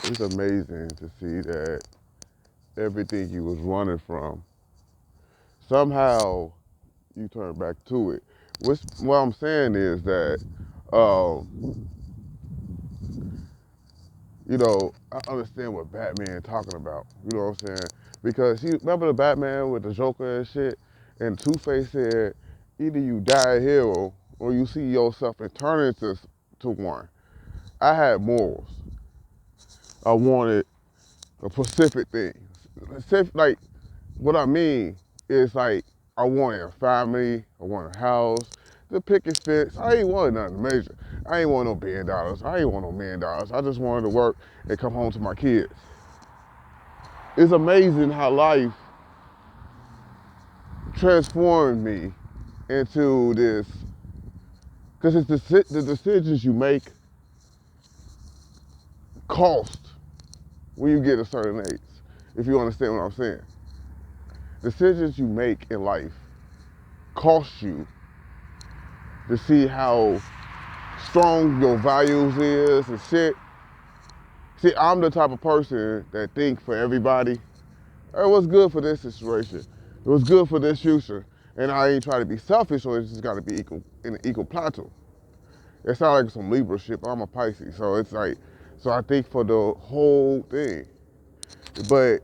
It's amazing to see that everything you was running from, somehow you turn back to it. What I'm saying is that, um, I understand what Batman talking about. You know what I'm saying? Because you remember the Batman with the Joker and shit, and Two-Face said, either you die a hero or you see yourself and turn into one. I had morals. I wanted a specific thing. Like, what I mean is like, I wanted a family, I wanted a house, the picket fence. I ain't wanted nothing major. I ain't want no $1 billion. I ain't want no $1 million. I just wanted to work and come home to my kids. It's amazing how life transformed me into this, because it's the decisions you make cost when you get a certain age, if you understand what I'm saying. Decisions you make in life cost you to see how strong your values is and shit. See, I'm the type of person that think for everybody, hey, what's good for this situation? It was good for this future. And I ain't trying to be selfish, so it's just gotta be equal in an equal plateau. It sounds like some Libra shit, but I'm a Pisces. So it's like, so I think for the whole thing. But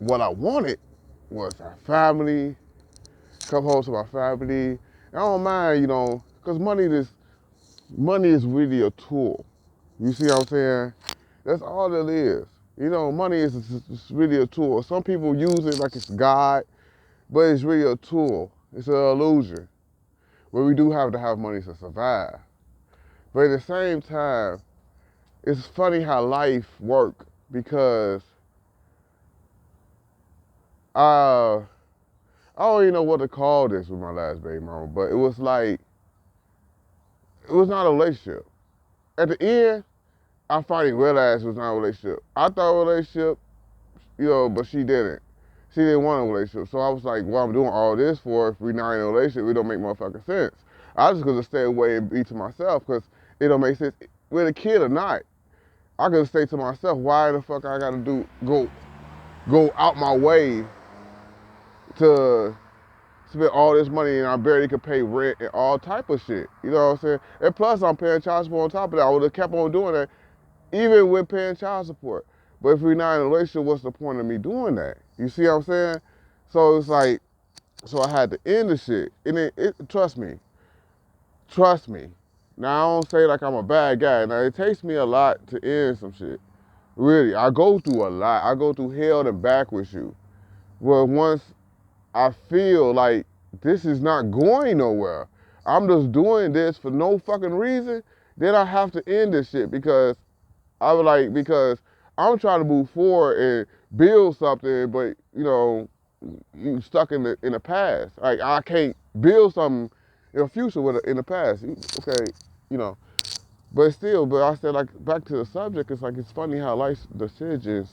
what I wanted was a family, come home to my family. I don't mind, because money is really a tool. You see what I'm saying? That's all it is. Money is it's really a tool. Some people use it like it's God, but it's really a tool. It's an illusion. But we do have to have money to survive. But at the same time, it's funny how life works because uh, I don't even know what to call this with my last baby mama, but it was like, it was not a relationship. At the end, I finally realized it was not a relationship. I thought a relationship, but she didn't. She didn't want a relationship. So I was like, well, I'm doing all this for if we're not in a relationship, it don't make motherfucking sense. I just could stay away and be to myself because it don't make sense. With a kid or not, I could stay to myself. Why the fuck I gotta go out my way to spend all this money and I barely could pay rent and all type of shit. You know what I'm saying? And plus I'm paying child support on top of that. I would have kept on doing that even with paying child support. But if we're not in a relationship, what's the point of me doing that? You see what I'm saying? So it's like, so I had to end the shit. And trust me. Now I don't say like I'm a bad guy. Now it takes me a lot to end some shit. Really, I go through a lot. I go through hell and back with you. Well, once I feel like this is not going nowhere, I'm just doing this for no fucking reason, then I have to end this shit because I'm trying to move forward and build something, but you stuck in the past. Like I can't build something in the future in the past. Okay, you know. But still, but I said like back to the subject. It's like it's funny how life's decisions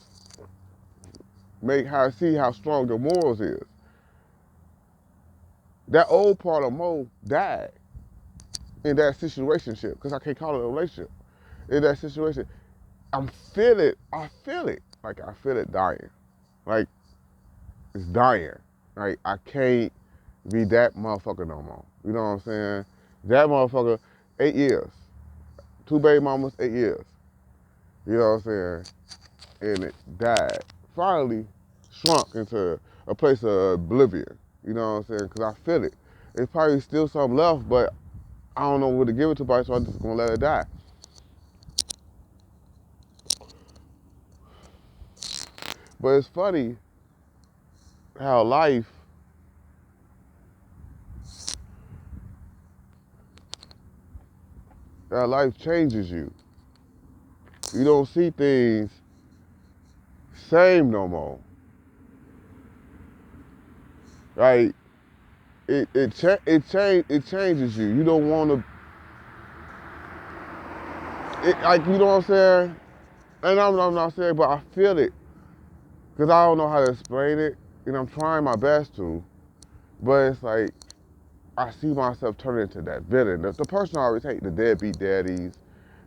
make how see how strong your morals is. That old part of Mo died in that situationship because I can't call it a relationship. In that situation, I feel it. Like I feel it dying. Like it's dying. Like I can't be that motherfucker no more. You know what I'm saying? That motherfucker, 8 years. Two baby mamas, 8 years. You know what I'm saying? And it died. Finally shrunk into a place of oblivion. You know what I'm saying? Because I feel it. There's probably still something left, but I don't know what to give it to, so I'm just gonna let it die. But it's funny how life changes you. You don't see things same no more. Like it changes you. You don't want to, like you know what I'm saying. And I'm not saying, but I feel it because I don't know how to explain it, and I'm trying my best to. But it's like I see myself turning into that villain, the person I always hate, the deadbeat daddies,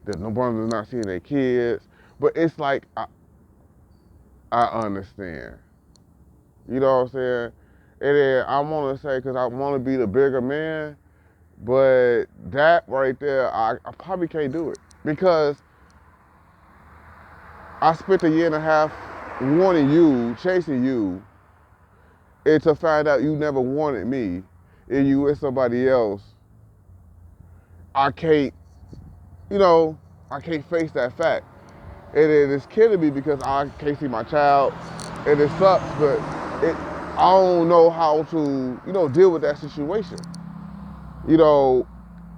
that no brothers not seeing their kids. But it's like I understand. You know what I'm saying? And then I want to say, because I want to be the bigger man, but that right there, I probably can't do it. Because I spent a year and a half wanting you, chasing you, and to find out you never wanted me, and you with somebody else, I can't, you know, I can't face that fact. And it is killing me because I can't see my child, and it sucks, but I don't know how to, deal with that situation. You know,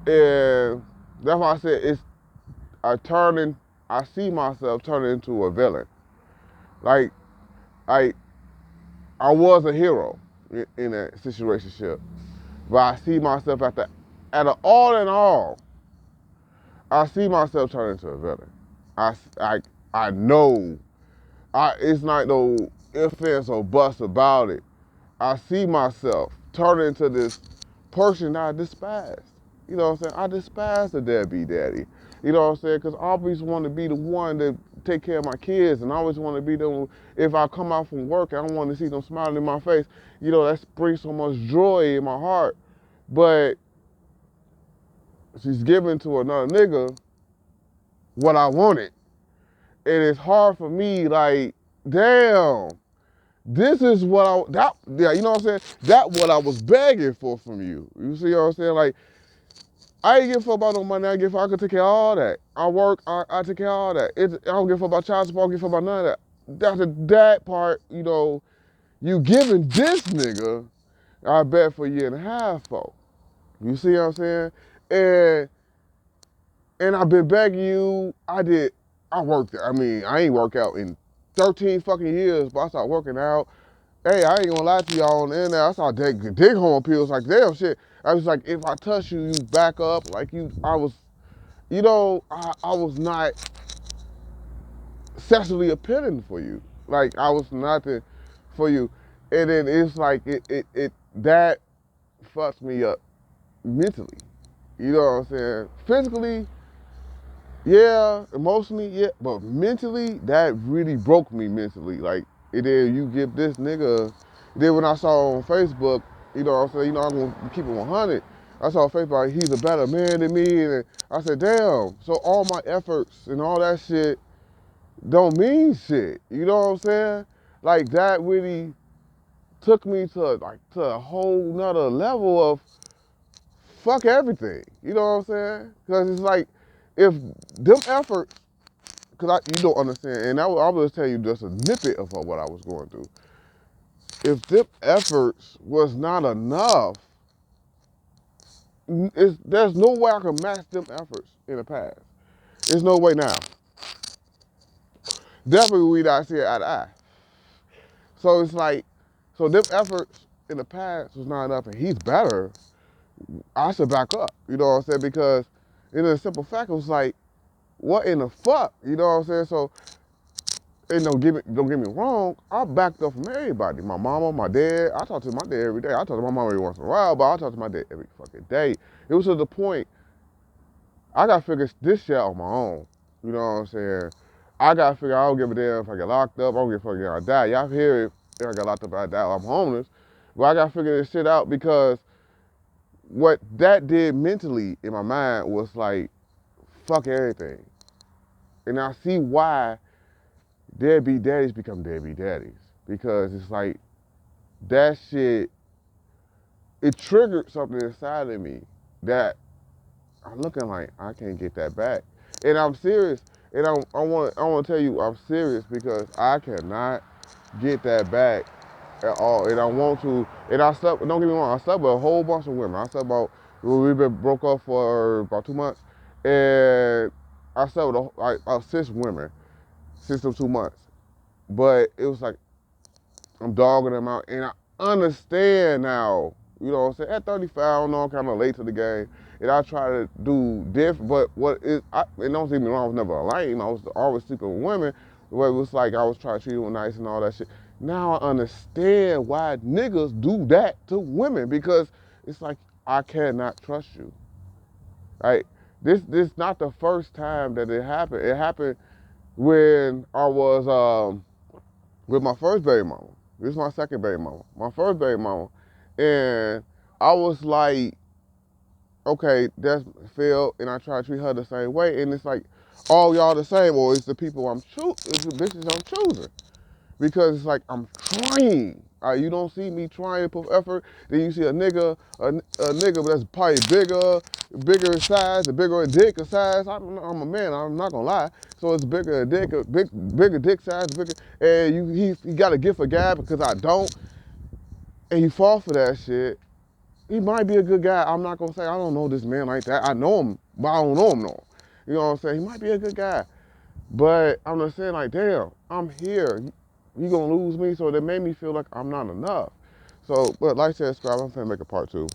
and that's why I said I turning, I see myself turning into a villain. Like, I, I was a hero in that situationship, but I see myself at an all in all, I see myself turning into a villain. I, I know, it's not no ifs, ands, or buts about it. I see myself turning into this person I despise. You know what I'm saying? I despise the deadbeat daddy. You know what I'm saying? Because I always want to be the one to take care of my kids, and I always want to be the, if I come out from work and I want to see them smiling in my face, that brings so much joy in my heart. But she's giving to another nigga what I wanted. And it's hard for me, like, damn, this is what you know what I'm saying? That what I was begging for from you. You see what I'm saying? Like, I ain't give a fuck about no money. I give a fuck. I can take care of all that. I work. I take care of all that. I don't give a fuck about child support. I don't give a fuck about none of that. That's that part. You giving this nigga, I bet for a year and a half for. You see what I'm saying? And I've been begging you. I worked. I mean, I ain't worked out in 13 fucking years, but I started working out. Hey, I ain't gonna lie to y'all on the internet. I saw dig hormone pills like damn shit. I was like, if I touch you, you back up. Like I was, I was not sexually appealing for you. Like I was nothing for you. And then it's like that fucks me up mentally. You know what I'm saying? Physically, yeah, emotionally, yeah, but mentally, that really broke me mentally. Like, and then you give this nigga, then when I saw on Facebook, you know what I'm saying, I'm gonna keep it 100. I saw on Facebook, like, he's a better man than me, and I said, damn, so all my efforts and all that shit don't mean shit. You know what I'm saying? Like, that really took me to a whole nother level of fuck everything. You know what I'm saying? Because it's like, if them efforts, because you don't understand, and I will just tell you just a snippet of what I was going through. If them efforts was not enough, there's no way I can match them efforts in the past. There's no way now. Definitely we not see it eye to eye. So it's like, so them efforts in the past was not enough, and he's better. I should back up. You know what I'm saying? Because in a simple fact, it was like, what in the fuck? You know what I'm saying? So, and don't get me wrong, I backed up from everybody. My mama, my dad. I talk to my dad every day. I talk to my mama every once in a while, but I talk to my dad every fucking day. It was to the point, I got to figure this shit out on my own. You know what I'm saying? I got to figure, I don't give a damn if I get locked up. I don't give a fuck if I die. Y'all hear it, if I got locked up, I die, I'm homeless. But I got to figure this shit out because what that did mentally in my mind was like, fuck everything. And I see why deadbeat daddies become deadbeat daddies. Because it's like, that shit, it triggered something inside of me that I'm looking like I can't get that back. And I'm serious. And I want to tell you I'm serious because I cannot get that back at all. And I want to. And I slept. Don't get me wrong. I slept with a whole bunch of women. I slept about. We've been broke up for about 2 months, and I slept with like 6 women, 6 to 2 months. But it was like I'm dogging them out, and I understand now. You know what I'm saying? At 35, I don't know, I'm kind of late to the game, and I try to do different. But and don't get me wrong, I was never a lame. I was always sleeping with women, but it was like I was trying to treat them nice and all that shit. Now I understand why niggas do that to women because it's like I cannot trust you. Right? This not the first time that it happened. It happened when I was with my first baby mama. This is my second baby mama. My first baby mama, and I was like, okay, that's Phil, and I try to treat her the same way, and it's like, all y'all the same, or it's the people it's the bitches I'm choosing, because it's like I'm trying. You don't see me trying to put effort. Then you see a nigga that's probably bigger size, a bigger dick size. I'm a man. I'm not gonna lie. So it's bigger dick, bigger dick size, bigger, and he got a gift for gab because I don't, and he fall for that shit. He might be a good guy. I'm not gonna say I don't know this man like that. I know him, but I don't know him no. You know what I'm saying? He might be a good guy. But I'm just saying, like, damn, I'm here. You gonna lose me, so that made me feel like I'm not enough. So, but like I said, subscribe. I'm finna make a part 2.